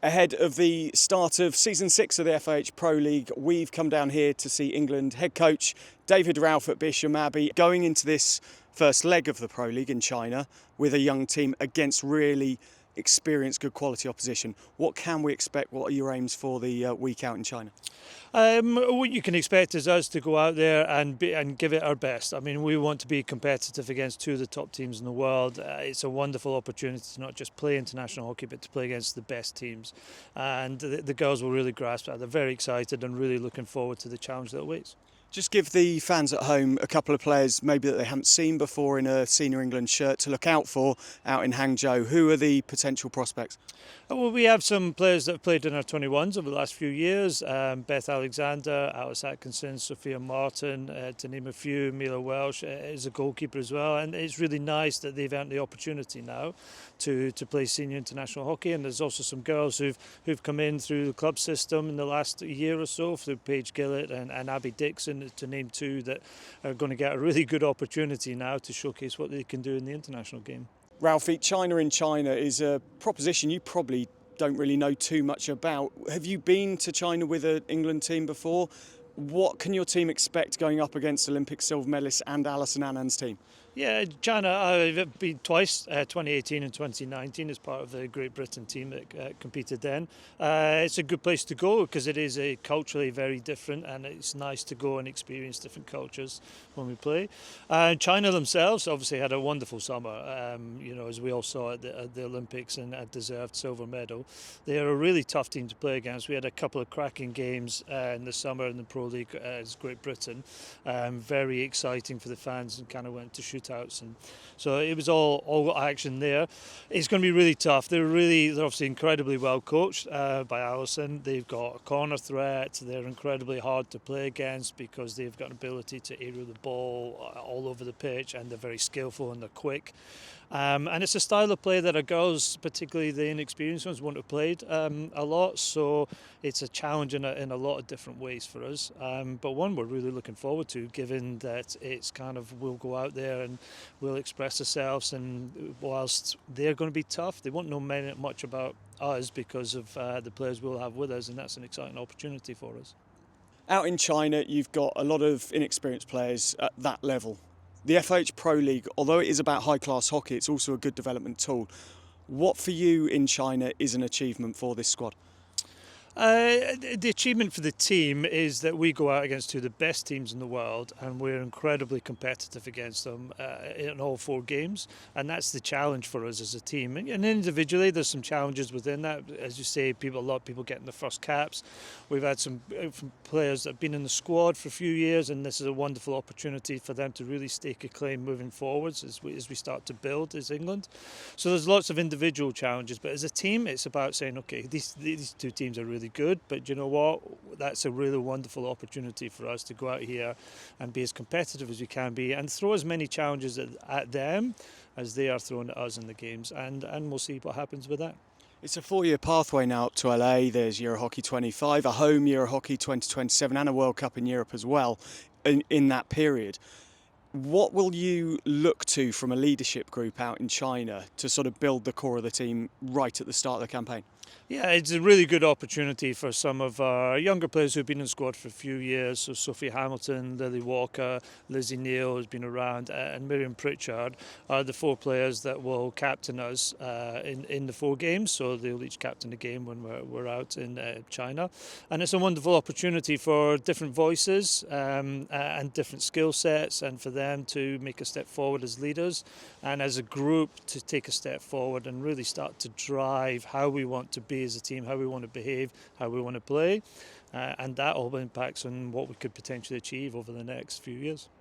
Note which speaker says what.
Speaker 1: Ahead of the start of Season 6 of the FIH Pro League, we've come down here to see England head coach David Ralph at Bisham Abbey going into this first leg of the Pro League in China with a young team against really experienced, good quality opposition. What can we expect? What are your aims for the week out in China?
Speaker 2: What you can expect is us to go out there and give it our best. I mean, we want to be competitive against two of the top teams in the world. It's a wonderful opportunity to not just play international hockey, but to play against the best teams. And the girls will really grasp that. They're very excited and really looking forward to the challenge that awaits.
Speaker 1: Just give the fans at home a couple of players maybe that they haven't seen before in a senior England shirt to look out for out in Hangzhou. Who are the potential prospects?
Speaker 2: Well, we have some players that have played in our 21s over the last few years. Beth Alexander, Alice Atkinson, Sophia Martin, to name a few. Mila Welsh is a goalkeeper as well. And it's really nice that they've earned the opportunity now to play senior international hockey. And there's also some girls who've come in through the club system in the last year or so, through Paige Gillett and Abby Dixon, to name two, that are going to get a really good opportunity now to showcase what they can do in the international game.
Speaker 1: Ralphie, China in China is a proposition you probably don't really know too much about. Have you been to China with an England team before? What can your team expect going up against Olympic silver medalist and Alison Annan's team?
Speaker 2: Yeah, China, I've been twice, 2018 and 2019, as part of the Great Britain team that competed then. It's a good place to go because it is culturally very different, and it's nice to go and experience different cultures when we play. China themselves obviously had a wonderful summer, as we all saw at the Olympics, and a deserved silver medal. They are a really tough team to play against. We had a couple of cracking games in the summer in the Pro League as Great Britain. Very exciting for the fans, and kind of went to shootouts, and so it was all action there. It's going to be really tough. They're obviously incredibly well coached by Alison. They've got a corner threat. They're incredibly hard to play against because they've got an ability to aerial the ball all over the pitch, and they're very skillful and they're quick. And it's a style of play that our girls, particularly the inexperienced ones, won't have played a lot. So it's a challenge in a lot of different ways for us. But one we're really looking forward to, given that it's kind of, we'll go out there and we'll express ourselves. And whilst they're going to be tough, they won't know much about us because of the players we'll have with us. And that's an exciting opportunity for us.
Speaker 1: Out in China, you've got a lot of inexperienced players at that level. The FIH Pro League, although it is about high-class hockey, it's also a good development tool. What for you in China is an achievement for this squad?
Speaker 2: The achievement for the team is that we go out against two of the best teams in the world, and we're incredibly competitive against them in all four games, and that's the challenge for us as a team. And individually there's some challenges within that. As you say, a lot of people getting the first caps. We've had some players that have been in the squad for a few years, and this is a wonderful opportunity for them to really stake a claim moving forwards as we start to build as England. So there's lots of individual challenges, but as a team it's about saying, okay, these two teams are really good, but you know what, that's a really wonderful opportunity for us to go out here and be as competitive as we can be and throw as many challenges at them as they are throwing at us in the games, and we'll see what happens with that.
Speaker 1: It's a 4-year pathway now up to LA. There's Euro Hockey 25, a home Euro Hockey 2027 and a World Cup in Europe as well in that period. What will you look to from a leadership group out in China to sort of build the core of the team right at the start of the campaign?
Speaker 2: Yeah, it's a really good opportunity for some of our younger players who've been in the squad for a few years. So Sophie Hamilton, Lily Walker, Lizzie Neal has been around, and Miriam Pritchard are the four players that will captain us in the four games. So they'll each captain a game when we're out in China. And it's a wonderful opportunity for different voices and different skill sets, and for them to make a step forward as leaders, and as a group to take a step forward and really start to drive how we want to be as a team, how we want to behave, how we want to play, and that all impacts on what we could potentially achieve over the next few years.